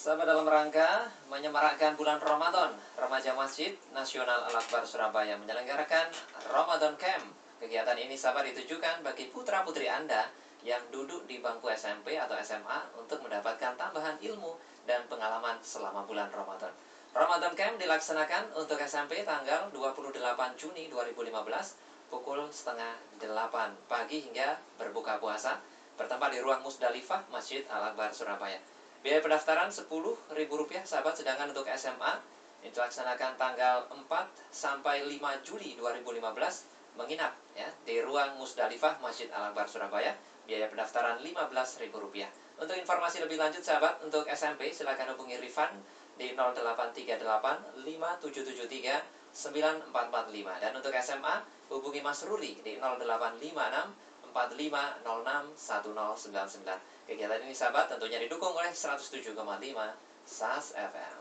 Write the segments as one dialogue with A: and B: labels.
A: Sahabat, dalam rangka menyemarakkan bulan Ramadan, Remaja Masjid Nasional Al-Akbar Surabaya menyelenggarakan Ramadan Camp. Kegiatan ini, sahabat, ditujukan bagi putra-putri Anda yang duduk di bangku SMP atau SMA untuk mendapatkan tambahan ilmu dan pengalaman selama bulan Ramadan. Ramadan Camp dilaksanakan untuk SMP tanggal 28 Juni 2015 pukul setengah 8 pagi hingga berbuka puasa, bertempat di ruang Musdalifah Masjid Al-Akbar Surabaya. Biaya pendaftaran Rp10.000, sahabat, sedangkan untuk SMA dilaksanakan tanggal 4 sampai 5 Juli 2015 menginap ya di ruang Musdalifah Masjid Al-Akbar Surabaya. Biaya pendaftaran Rp15.000. Untuk informasi lebih lanjut, sahabat, untuk SMP silakan hubungi Rifan di 0838 5773 9445, dan untuk SMA hubungi Mas Ruri di 0856 4506 1099. Kegiatan ini, sahabat, tentunya didukung oleh 107,5 SAS FM.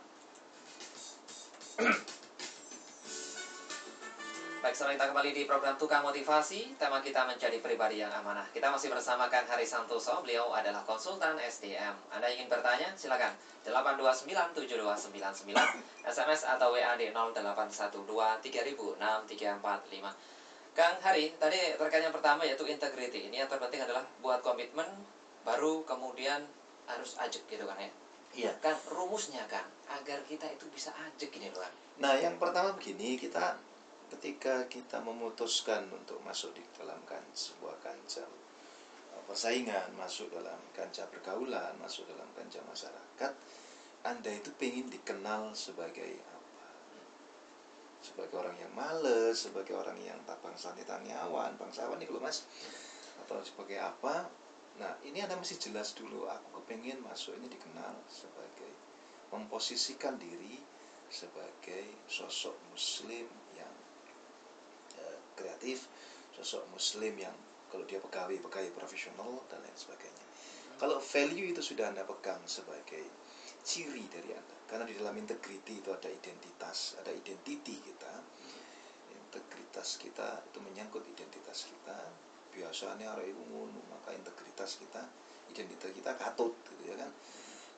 A: Baik, sekarang kita kembali di program Tukang Motivasi. Tema kita menjadi pribadi yang amanah. Kita masih bersama Kang Hari Santoso. Beliau adalah konsultan SDM. Anda ingin bertanya? Silakan 8297299, SMS atau WA di 0812 3000 6345. Kang Hari, tadi terkait yang pertama yaitu integrity. Ini yang terpenting adalah buat komitmen, baru kemudian harus ajak gitu kan ya.
B: Iya.
A: Kan rumusnya kan agar kita itu bisa ajak ini loh kan.
B: Nah, yang pertama begini, ketika kita memutuskan untuk masuk di dalam sebuah kancah persaingan, masuk dalam kancah pergaulan, masuk dalam kancah masyarakat, Anda itu pengen dikenal sebagai apa? Sebagai orang yang males, sebagai orang yang tak bangsa taniawan, bangsawan nih kalau Mas, atau sebagai apa? Nah, ini Anda mesti jelas dulu, aku kepengen masuk ini dikenal sebagai, memposisikan diri sebagai sosok muslim yang kreatif, sosok muslim yang kalau dia pegawai profesional dan lain sebagainya. Kalau value itu sudah Anda pegang sebagai ciri dari Anda, karena di dalam integrity itu ada identitas, ada identity kita. Integritas kita itu menyangkut identitas kita. Biasanya orang itu ngono, maka integritas kita, identitas kita katut gitu ya kan.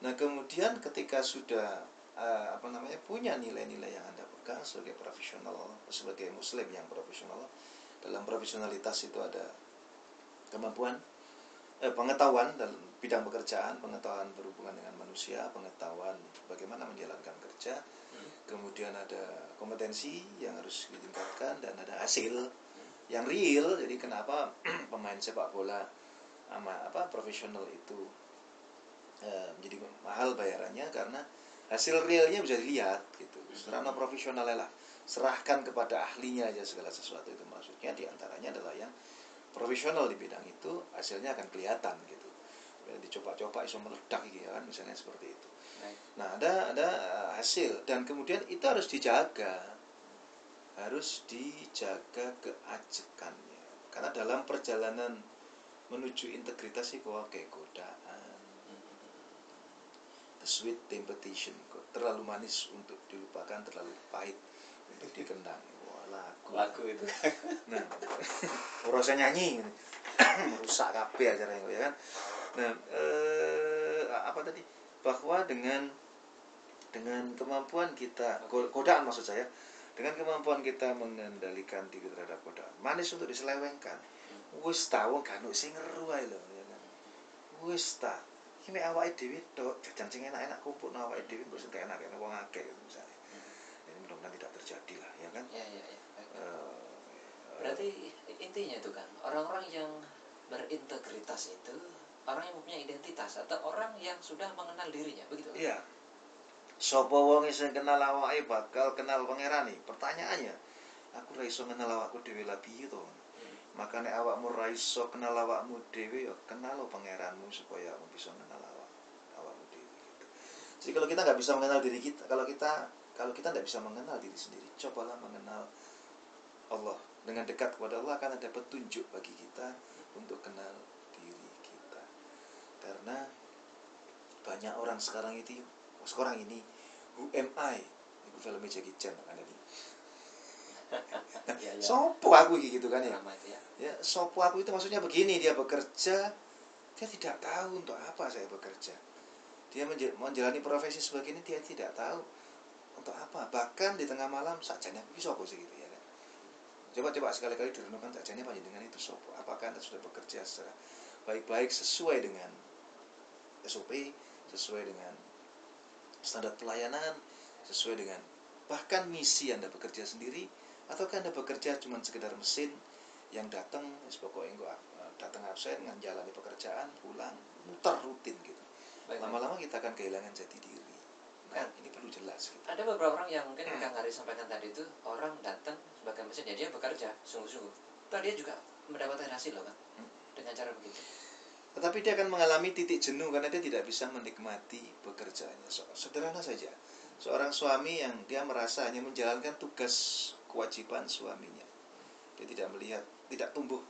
B: Nah, kemudian ketika sudah punya nilai-nilai yang Anda pegang sebagai profesional, sebagai muslim yang profesional, dalam profesionalitas itu ada kemampuan, pengetahuan dalam bidang pekerjaan, pengetahuan berhubungan dengan manusia, pengetahuan bagaimana menjalankan kerja, kemudian ada kompetensi yang harus ditingkatkan, dan ada hasil yang real. Jadi kenapa pemain sepak bola profesional itu menjadi mahal bayarannya, karena hasil realnya bisa dilihat gitu. Secara profesional lah, serahkan kepada ahlinya aja segala sesuatu itu, maksudnya diantaranya adalah yang profesional di bidang itu, hasilnya akan kelihatan gitu. Dicoba-coba iso meledak gitu kan, misalnya seperti itu. Nah, ada hasil, dan kemudian itu harus dijaga keajekannya, karena dalam perjalanan menuju integritas itu kayak godaan, the sweet temptation, terlalu manis untuk dilupakan, terlalu pahit untuk dikendang. Wah, lagu
A: itu.
B: Nah, rasa nyanyi merusak kabeh acaranya ya kan. Nah, bahwa dengan kemampuan kita, godaan maksud saya, dengan kemampuan kita mengendalikan diri terhadap godaan, manis untuk diselewengkan. Wis ta wong gak sing ngeru ae lho ya kan. Wis ta iki mek awake dhewe tok, jajan sing enak-enak kumpulno awake dhewe kok sing enak kene wong akeh misalnya. Ini mudah-mudahan tidak terjadi lah ya kan.
A: Ya. Berarti intinya itu kan, orang-orang yang berintegritas itu orang yang mempunyai identitas atau orang yang sudah mengenal dirinya, begitu?
B: Iya. Sapa wong sing kenal awake bakal kenal pangerane. Pertanyaannya, aku ra iso kenal awakku dhewe lha piye to? Maka nek awakmu ra iso kenal awakmu dhewe, ya kenal pangeranmu supaya kamu bisa kenal awakmu dhewe gitu. Jadi kalau kita nggak bisa mengenal diri kita, kalau kita nggak bisa mengenal diri sendiri, cobalah mengenal Allah. Dengan dekat kepada Allah akan ada petunjuk bagi kita untuk kenal diri kita. Karena banyak orang sekarang ini, who am I? Itu filmnya Jackie Chan kan ini.
A: Ya.
B: Sopo aku gitu kan ya.
A: Ya,
B: sopo aku itu maksudnya begini, dia bekerja, dia tidak tahu untuk apa saya bekerja. Dia menjalani profesi sebagai ini, dia tidak tahu untuk apa. Bahkan di tengah malam sajane aku iso apa sih gitu ya kan. Coba sekali-kali direnungkan, sajane panjenengan itu sopo. Apakah Anda sudah bekerja secara baik-baik sesuai dengan SOP, sesuai dengan standar pelayanan, sesuai dengan bahkan misi Anda bekerja sendiri, ataukah Anda bekerja cuma sekedar mesin yang datang pokoknya datang absen, menjalani pekerjaan, pulang, muter rutin gitu. Lama-lama kita akan kehilangan jati diri. Nah, ini perlu jelas gitu.
A: Ada beberapa orang yang mungkin Kang Hari sampaikan tadi itu, orang datang sebagai mesin, ya dia bekerja sungguh-sungguh, toh dia juga mendapatkan hasil loh kan, dengan cara begitu.
B: Tetapi dia akan mengalami titik jenuh karena dia tidak bisa menikmati pekerjaannya. Sederhana saja, seorang suami yang dia merasa hanya menjalankan tugas kewajiban suaminya, dia tidak melihat, tidak tumbuh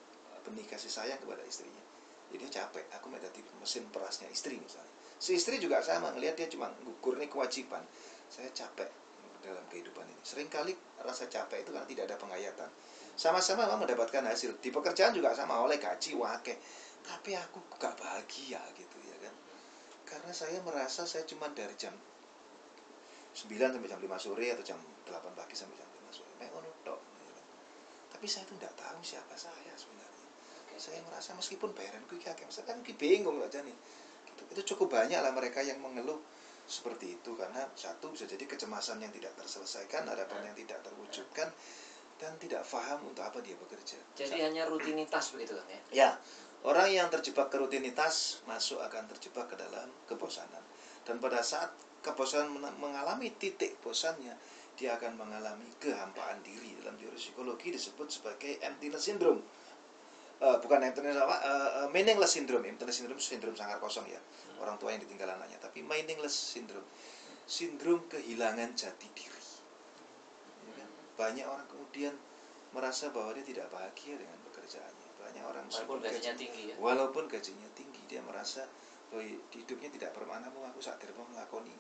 B: benih kasih sayang kepada istrinya. Jadi dia capek, aku mau jadi mesin perasnya istri misalnya. Si istri juga sama, ngelihat dia cuma ngukur nih kewajiban. Saya capek dalam kehidupan ini. Seringkali rasa capek itu karena tidak ada penghayatan. Sama-sama memang mendapatkan hasil. Di pekerjaan juga sama, oleh gaji, wake. Tapi aku gak bahagia gitu ya kan. Karena saya merasa saya cuma dari jam 9 sampai jam 5 sore atau jam 8 pagi sampai jam 5 sore. Mek ngono tok. Ya kan? Tapi saya itu tidak tahu siapa saya sebenarnya. Saya merasa meskipun bayaranku iki akeh, kan ki bingung aja nih. Gitu. Itu cukup banyak lah mereka yang mengeluh seperti itu karena satu bisa jadi kecemasan yang tidak terselesaikan, harapan yang tidak terwujudkan, dan tidak paham untuk apa dia bekerja.
A: Jadi hanya rutinitas begitu kan ya?
B: Ya, orang yang terjebak ke rutinitas masuk akan terjebak ke dalam kebosanan. Dan pada saat kebosanan mengalami titik bosannya, dia akan mengalami kehampaan diri. Dalam teori psikologi disebut sebagai emptiness syndrome. Bukan emptiness apa? Meaningless syndrome. Emptiness syndrome, sindrom sangar kosong ya. Orang tua yang ditinggal anaknya. Tapi meaningless syndrome, sindrom kehilangan jati diri. Ya kan? Banyak orang kemudian merasa bahwa dia tidak bahagia dengan pekerjaannya. Banyak orang
A: walaupun gajinya tinggi ya.
B: Walaupun gajinya tinggi, dia merasa bahwa hidupnya tidak bermakna. Mau aku sadar mau ngelakoni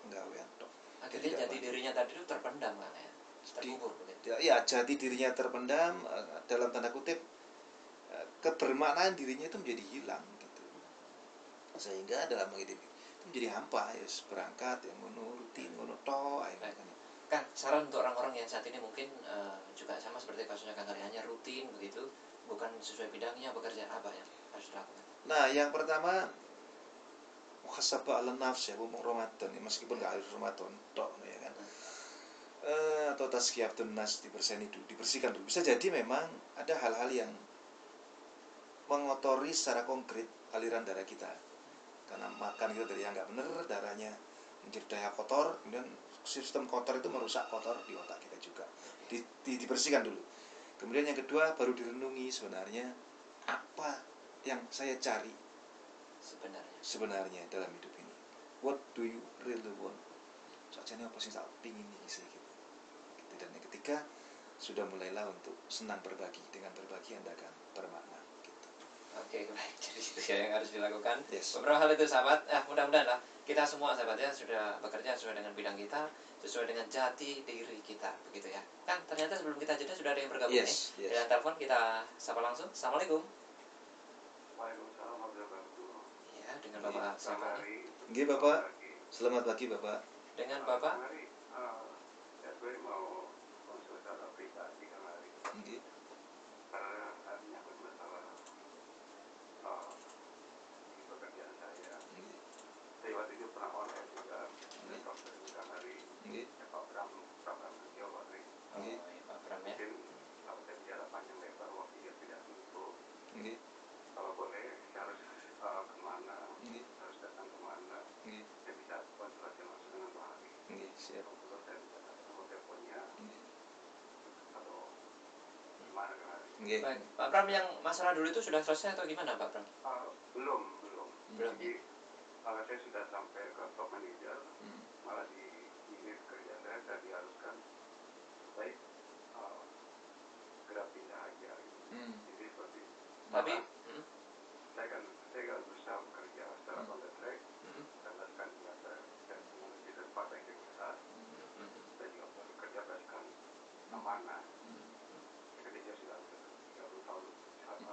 B: penggawean tok.
A: Akhirnya jati dirinya tadi itu terpendam kan ya, terkubur begitu.
B: Ya, jati dirinya terpendam, dalam tanda kutip kebermaknaan dirinya itu menjadi hilang gitu. Sehingga dalam hidup itu menjadi hampa, ya berangkat yang ngono rutin ngono tok akhirnya.
A: Kan saran untuk orang-orang yang saat ini mungkin juga sama seperti kasusnya Kang Hari, hanya rutin begitu, bukan sesuai bidangnya, bekerja apa yang harus dilakukan?
B: Nah, yang pertama muhasabah ala nafs ya, ngomong Ramadan ya, meskipun nggak harus Ramadan tok ya kan. Atau tazkiyatun nas, dibersihkan dulu. Bisa jadi memang ada hal-hal yang mengotori secara konkret aliran darah kita. Karena makan kita dari yang nggak benar, darahnya menjadi daya kotor, kemudian sistem kotor itu merusak kotor di otak kita juga. Dibersihkan dulu. Kemudian yang kedua baru direnungi sebenarnya apa yang saya cari sebenarnya dalam hidup ini. What do you really want? Soalnya apa sih tak pingin ini sih gitu. Dan yang ketiga sudah mulailah untuk senang berbagi. Dengan berbagi Anda akan bermakna.
A: Oke, baik. Jadi itu ya yang harus dilakukan.
B: Yes.
A: Beberapa hal itu sahabat, mudah-mudahan lah kita semua sahabat ya sudah bekerja sesuai dengan bidang kita, sesuai dengan jati diri kita, begitu ya. Kan ternyata sebelum kita jeda sudah ada yang bergabung nih. Dengan telepon kita sapa langsung. Assalamualaikum.
C: Waalaikumsalam warahmatullahi wabarakatuh.
A: Ya, dengan Bapak siapa nih?
B: Nggih, Bapak. Selamat pagi, Bapak.
A: Dengan Bapak?
C: Ya, gue mau konsul secara pribadi Kang Hari.
B: Nggih.
C: Karena menyangkut masalah di pekerjaan saya. Saya waktu itu pernah online juga dengan dokter Kang Hari. Ya, Pak Bram Jawa nih.
A: Pak Bram ya.
C: Mungkin kalau saya bicara panjang lebar waktu dia tidak cukup. Kalau boleh saya harus kemana? Harus datang kemana? Saya bisa konsultasi langsung dengan Pak Hari.
B: Siap.
C: Kalau saya bisa nomor teleponnya atau gimana Kang Hari?
A: Baik, Pak Bram, yang masalah dulu itu sudah selesai atau gimana Pak Bram?
C: Belum.
A: Jadi
C: kalau saya sudah sampai ke top manager, malah di unit kerja saya diharuskan baik segera pindah aja. Jadi seperti
A: tapi
C: saya kan berusaha bekerja secara on the track, karena kan saya mengerti dan partai integritas, dan juga bekerja berdasarkan amanah. Ketika sudah 30 tahun, 30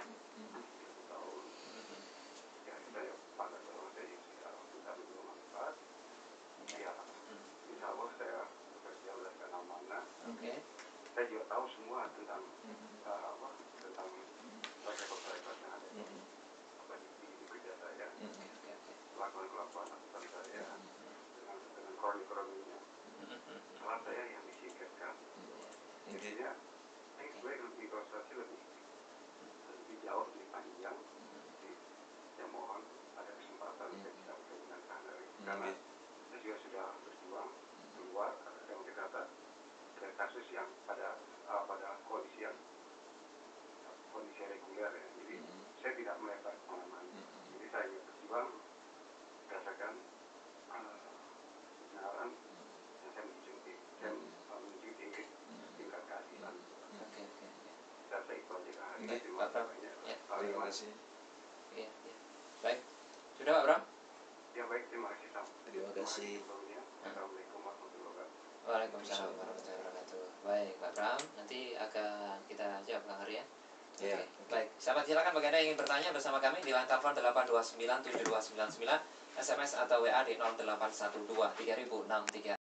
C: tahun, ya saya pada zaman saya sudah 30 tahun Intinya, ini sebenarnya lebih proses lebih jauh, lebih panjang. Jadi, saya mohon ada kesempatan saya bisa berhubungan karena saya juga sudah berjuang keluar yang dikata dari kasus yang pada kondisi reguler ya. Jadi saya tidak melebar kemana-mana. Jadi saya berjuang berdasarkan kebenaran yang saya menuju titik tingkat keadilan.
A: Oke.
C: Saya itu aja hari
A: Oke,
C: ini.
A: Pak Bram. Ya.
B: Terima kasih.
A: Iya. Baik. Sudah Pak Bram?
C: Ya baik, terima kasih Sam.
B: Terima kasih.
C: Assalamualaikum warahmatullahi wabarakatuh.
A: Waalaikumsalam warahmatullahi wabarakatuh. Baik, Pak Bram, nanti akan kita jawab Bang Arya.
B: Ya,
A: Oke. Baik, sahabat silakan bagi Anda yang ingin bertanya bersama kami di line telepon 8297299, SMS atau WA di 0812 3063.